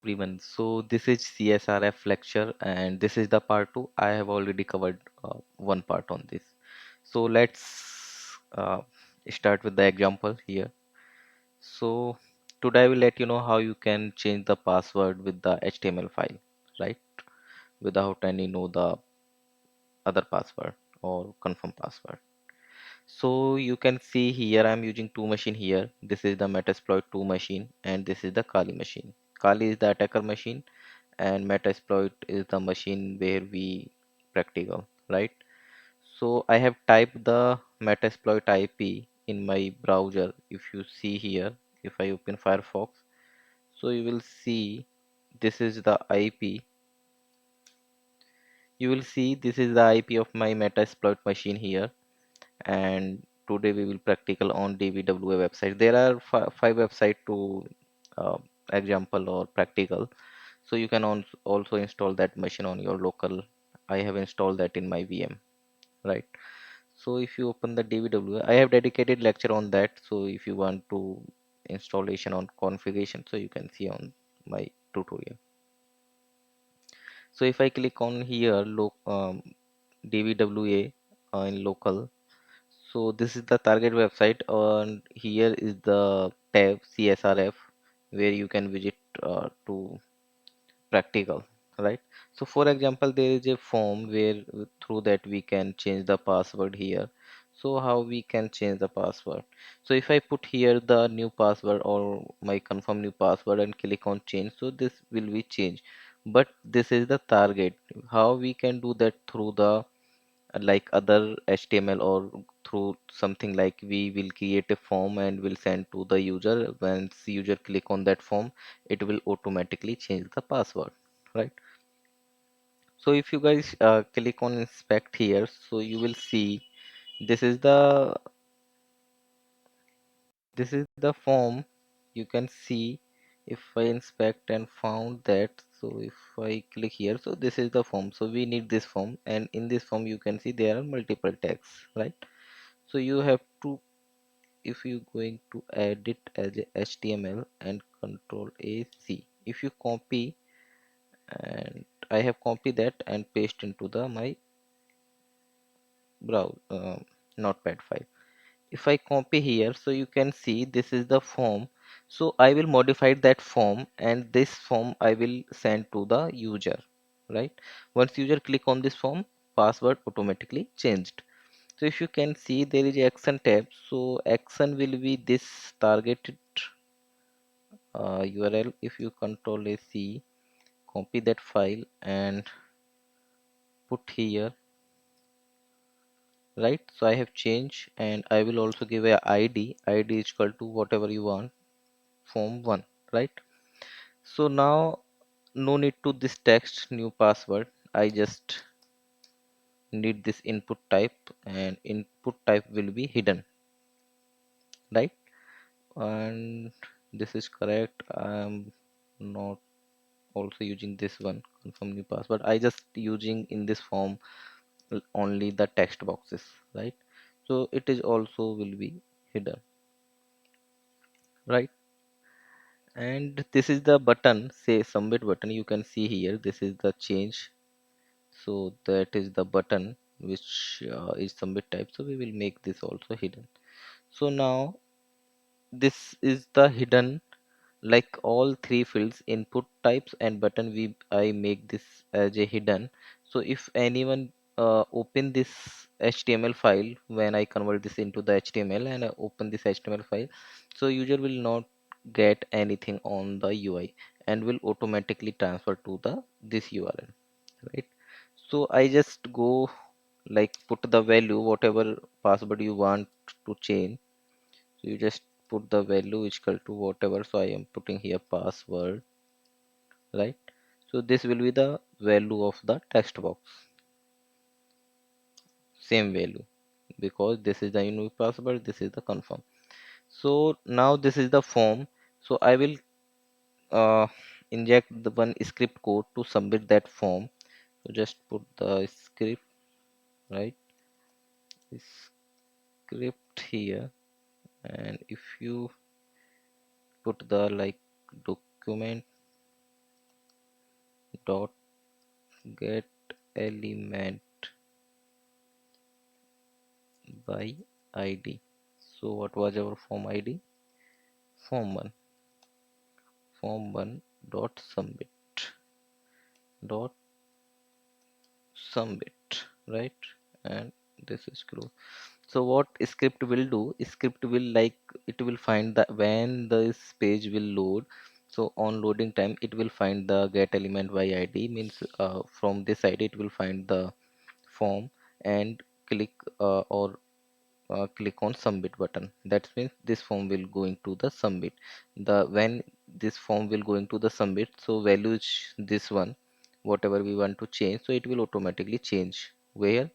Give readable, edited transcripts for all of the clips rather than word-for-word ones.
everyone. So this is CSRF lecture and this is the part 2. I have already covered one part on this. So let's start with the example here. So today I will let you know how you can change the password with the HTML file, right? Without any know the other password or confirm password. So you can see here I'm using two machine here. This is the Metasploit 2 machine and this is the Kali machine. Kali is the attacker machine and Metasploit is the machine where we practical, right? So I have typed the Metasploit IP in my browser. If you see here, if I open Firefox, so you will see this is the IP. You will see this is the IP of my Metasploit machine here, and today we will practical on DVWA website. There are five website to uh, example or practical, so you can also install that machine on your local. I have installed that in my VM, right? So if you open the DVWA, I have dedicated lecture on that. So if you want to installation on configuration, so you can see on my tutorial. So if I click on here DVWA in local, so this is the target website and here is the tab CSRF where you can visit to practical, right? So for example, there is a form where through that we can change the password here. So how we can change the password? So if I put here the new password or my confirm new password and click on change, so this will be changed. But this is the target. How we can do that through the like other HTML or through something like we will create a form and will send to the user. Once user click on that form, it will automatically change the password, right? So if you guys click on inspect here, so you will see this is the form. You can see if I inspect and found that. So if I click here, so this is the form. So we need this form, and in this form you can see there are multiple tags, right? So you have to, if you going to add it as a HTML and control A C, if you copy, and I have copied that and paste into the my browser notepad file. If I copy here, so you can see this is the form. So I will modify that form and this form I will send to the user, right? Once user click on this form, password automatically changed. So if you can see there is action tab, so action will be this targeted URL. If you control A C, copy that file and put here, right? So I have changed and I will also give a ID is equal to whatever you want, form 1, right? So now no need to this text new password. I just need this input type and input type will be hidden, right? And this is correct. I'm not also using this one confirm new password. I just using in this form only the text boxes, right? So it is also will be hidden, right? And this is the button, say submit button. You can see here this is the change. So that is the button which is submit type. So we will make this also hidden. So now this is the hidden, like all three fields input types and button we I make this as a hidden. So if anyone open this HTML file, when I convert this into the HTML and I open this HTML file, so user will not get anything on the UI and will automatically transfer to the this URL, right? So I just go like put the value whatever password you want to change. So you just put the value is equal to whatever. So I am putting here password, right? So this will be the value of the text box, same value, because this is the unique password, this is the confirm. So now this is the form. So I will uh, inject the one script code to submit that form. So just put the script, right? Script here, and if you put the like document dot get element by id. So what was our form id? Form1 dot dot submit, right? And this is true. So what script will do, script will like, it will find that when this page will load, so on loading time it will find the get element by id, means from this id it will find the form and click click on submit button. That means this form will going to the submit. The when this form will going to the submit, so value is this one, whatever we want to change, so it will automatically change where,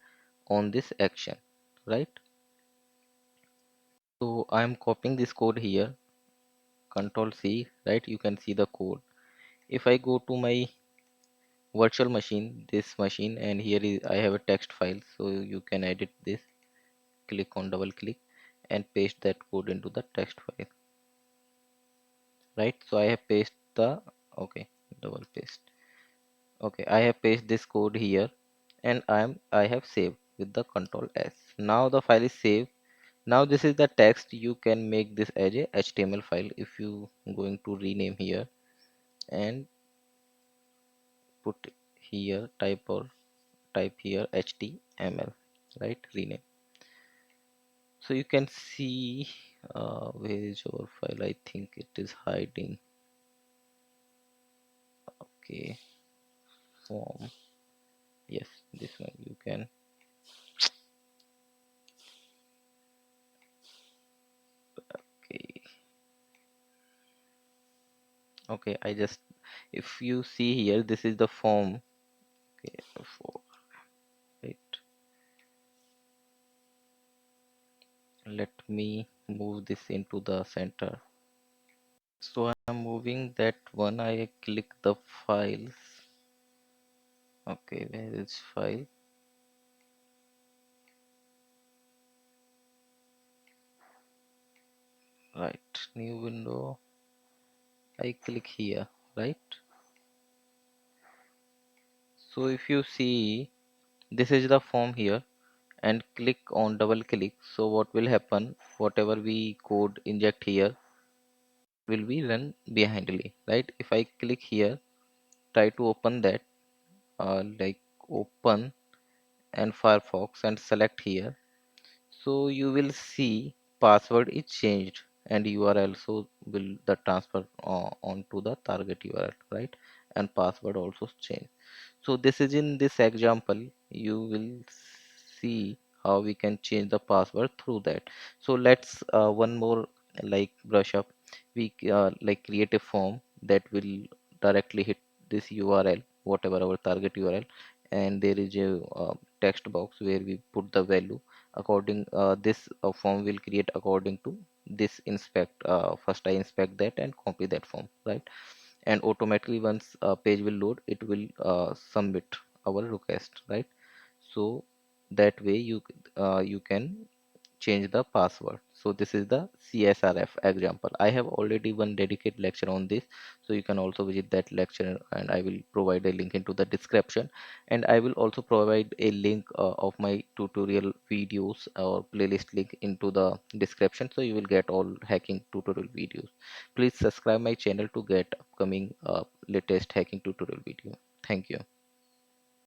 on this action, right? So I am copying this code here, control C, right? You can see the code. If I go to my virtual machine, this machine, and here is I have a text file, so you can edit this. Click on double click and paste that code into the text file, right? So I have paste the, okay, double paste, okay, I have paste this code here, and I have saved with the control S. Now the file is saved. Now this is the text. You can make this as a HTML file if you going to rename here and put here, type here HTML, right? Rename. So you can see where is your file? I think it is hiding. Okay, form. Yes, this one you can. Okay, okay. I just, if you see here, this is the form. Okay, for right. Let me move this into the center. So I'm moving that one. I click the files. Okay, where is file? Right, new window. I click here, right? So if you see, this is the form here, and click on double click. So what will happen? Whatever we code inject here will be run behindly, right? If I click here, try to open that, like open and Firefox and select here, so you will see password is changed and URL also will the transfer onto the target URL, right? And password also changed. So this is in this example, you will see how we can change the password through that. So let's one more like brush up. We like create a form that will directly hit this URL, whatever our target URL, and there is a text box where we put the value according, this form will create according to this inspect. First I inspect that and copy that form, right? And automatically once a page will load, it will submit our request, right? So that way you can change the password. So this is the CSRF example. I have already one dedicated lecture on this, so you can also visit that lecture, and I will provide a link into the description. And I will also provide a link of my tutorial videos or playlist link into the description, so you will get all hacking tutorial videos. Please subscribe my channel to get upcoming latest hacking tutorial video. Thank you.